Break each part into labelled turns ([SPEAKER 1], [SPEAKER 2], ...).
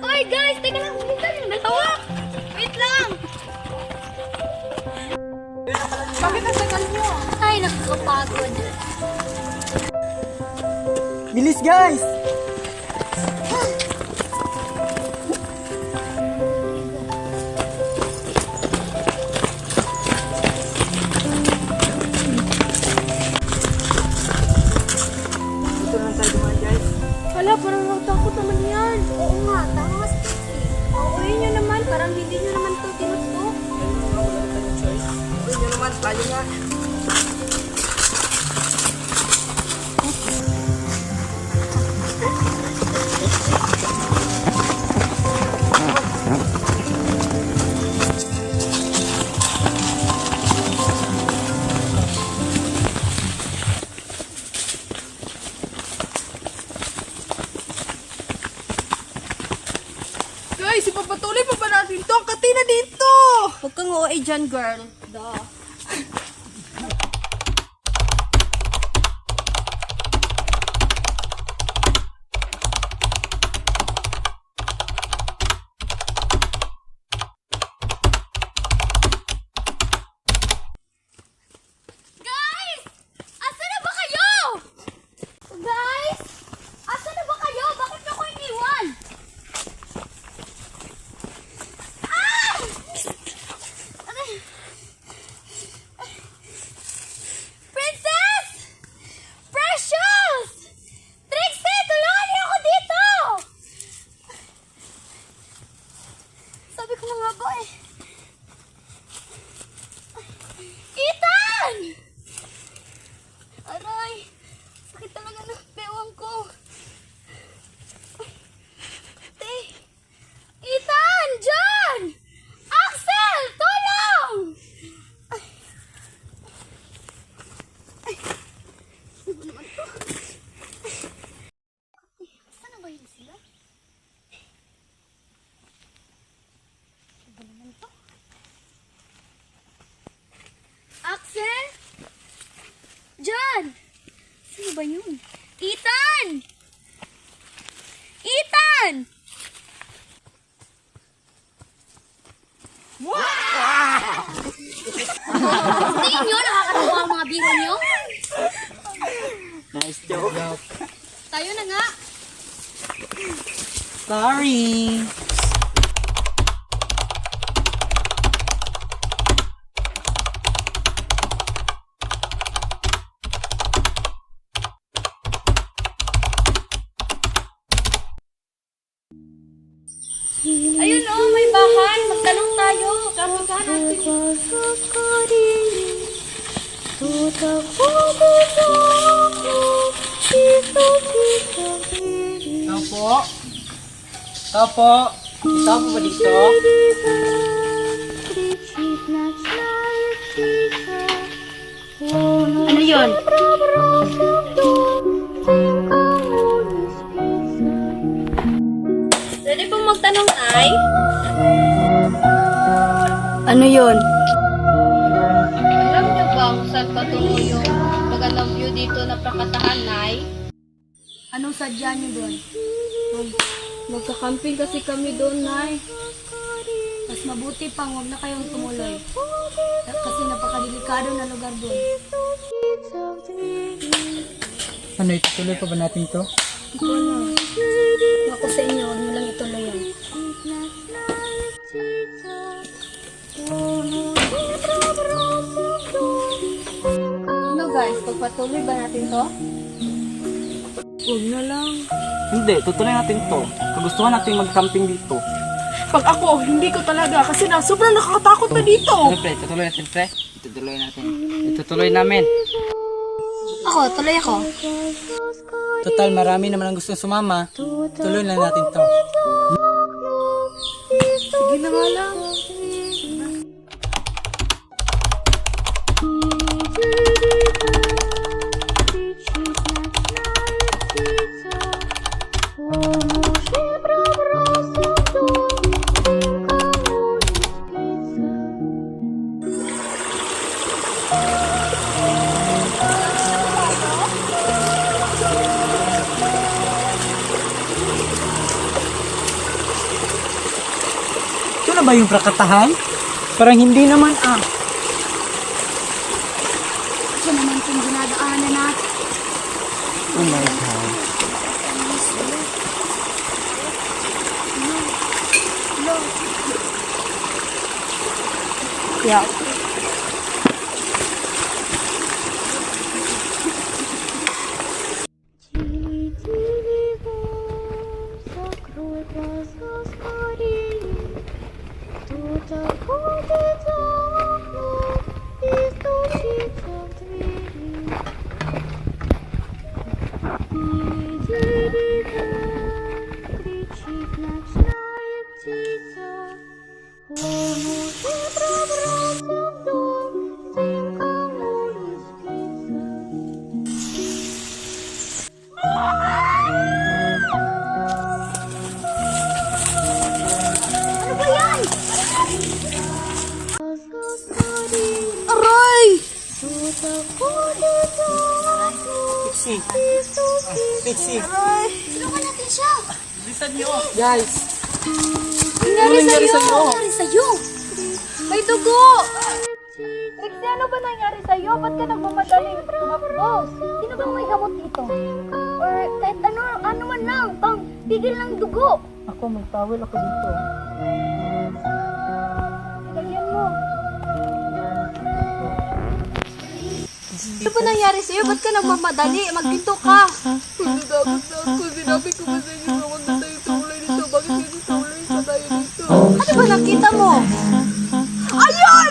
[SPEAKER 1] Hoy guys, teka lang, bilisan yung dalawa. Wait lang.
[SPEAKER 2] Bakit nasagal nyo?
[SPEAKER 1] Ay, nakakapagod.
[SPEAKER 2] Bilis guys! Dito lang tayo dumaan guys.
[SPEAKER 3] Hala, parang natakot naman yan.
[SPEAKER 1] Oo nga, tama nga si Pixie.
[SPEAKER 3] Pauwi nyo naman, parang hindi nyo naman ito tinusto.
[SPEAKER 2] Wala na tayong choice. Uy, nyo naman, tayo nga. Guys, ipapatuloy pa ba natin to? Ang katina dito!
[SPEAKER 3] Huwag kang OA dyan, girl. Da.
[SPEAKER 1] Guys! Asa na ba kayo? Guys! Asa na ba kayo? Bakit niyo ko iniwan? Ah! Aray! Princess! Precious! Trixie, tulungan niyo ako dito! Sabi ko na nga ba eh. Ethan! Aray! Sakit talaga ng bewang ko. Te! Ethan! John! Axel! Tulong! Ay. Ano ba naman to? Saan na ba yun sila? Ano ba naman to? Axel? John! Sino ba yun? Ethan! Ethan! Tingin nyo, nakakatawa ang mga biro nyo?
[SPEAKER 2] Nice joke.
[SPEAKER 1] Tayo na nga.
[SPEAKER 2] Sorry.
[SPEAKER 3] Ayun oh, may bahan. Magtanong tayo. Kamusta natin?
[SPEAKER 2] Tao po. Tao po. Tao po ba dito?
[SPEAKER 3] Ano yun? Pwede pong magtanong, Nay? Ano yun?
[SPEAKER 1] Alam nyo bang saan patungo yung magandang view dito na prakatahan, Nay?
[SPEAKER 3] Anong sadya niyo doon? Magkakamping kasi kami doon, Nay. Mas mabuti pang huwag na kayong tumuloy. Kasi napakadelikado na lugar doon.
[SPEAKER 2] Ano, itutuloy pa ba natin to?
[SPEAKER 3] Ako sa inyo, huwag niyo lang ituloy yan. Ano guys, pagpatuloy ba natin to? Huwag na lang.
[SPEAKER 2] Hindi, tutuloy natin to. Kagustuhan natin mag-camping dito.
[SPEAKER 4] Pag ako, hindi ko talaga kasi sobrang nakakatakot na dito.
[SPEAKER 2] Ano pre, tutuloy natin pre. Itutuloy natin. Itutuloy namin.
[SPEAKER 1] Ako, tuloy ako.
[SPEAKER 2] Total, marami naman ang gustong sumama. Tuloy lang natin to.
[SPEAKER 4] Sige na nga
[SPEAKER 1] nga lang.
[SPEAKER 2] Ito na ba yung prakatahan? Parang hindi naman
[SPEAKER 1] Ito naman itong dinadaanan natin.
[SPEAKER 2] Oh my God. Yeah.
[SPEAKER 1] Закрой глаза скорее. Кто-то ходит за окном и стучится в двери. Впереди река, кричит ночная птица. Он уже пробрался в дом, тем, кому не спится. Ano ba yan? Aray!
[SPEAKER 2] Pixie. Pixie.
[SPEAKER 1] Aray! Tulungan natin siya!
[SPEAKER 2] Listen niyo. Guys.
[SPEAKER 1] Nangyari
[SPEAKER 2] nangyari
[SPEAKER 1] sa'yo?
[SPEAKER 2] sa'yo?
[SPEAKER 1] Nangyari sa'yo? May dugo! Trixie, ano ba nangyari sa'yo? Ba't ka nagmamadaling tumakbo? Sino bang may gamot dito? Or kahit ano man lang, pang tigil ng dugo.
[SPEAKER 2] Ako, may towel ako dito.
[SPEAKER 1] Lagyan mo. Ano ba nangyari sa'yo? Ba't ka nagmamadali? Magpinto ka!
[SPEAKER 4] Pagkatapos na ako, sinabi ko ba sa inyo na huwag na tayo tulay dito? Bakit hindi tulay sa tayo dito?
[SPEAKER 1] Ano ba nakita mo? Ayun!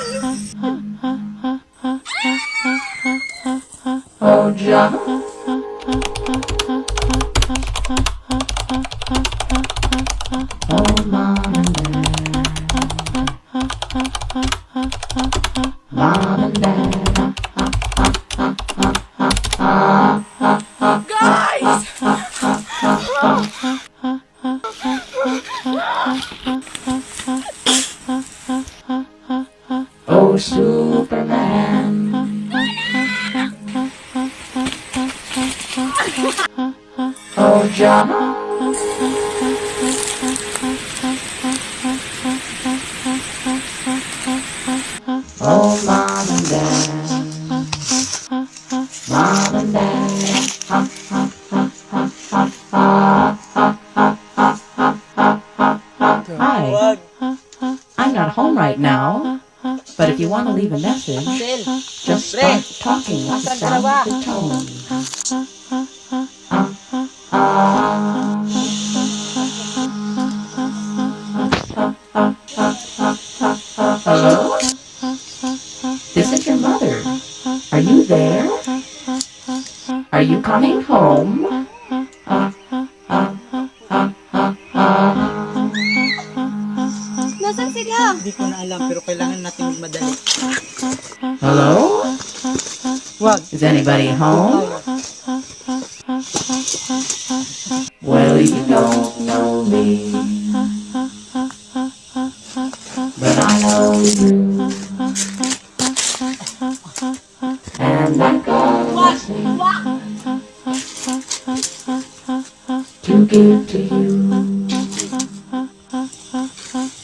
[SPEAKER 5] Hi, I'm not home right now, but if you want to leave a message, just start talking with the sound of the tone. Hello? This is your mother. Are you there? Are you coming home?
[SPEAKER 1] Nasaan sila?
[SPEAKER 2] Hindi ko na alam, pero kailangan natin magmadali.
[SPEAKER 5] Hello?
[SPEAKER 2] Wag.
[SPEAKER 5] Is anybody home? Well, you don't know me, but I know you. And I got to give to you.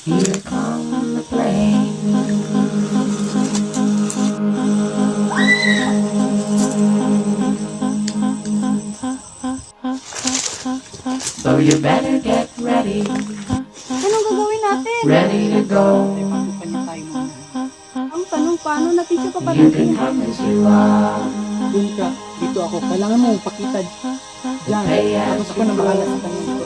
[SPEAKER 5] Here come the plane. So you better get ready,
[SPEAKER 1] Anong gagawin natin?
[SPEAKER 5] ready to go.
[SPEAKER 1] Ang tanong, paano natin siya
[SPEAKER 5] You can
[SPEAKER 1] paparating?
[SPEAKER 5] come as you are.
[SPEAKER 2] Doon ka. Dito ako. Kailangan mo pakita. Diyan. Tapos ako na bahala sa kanya.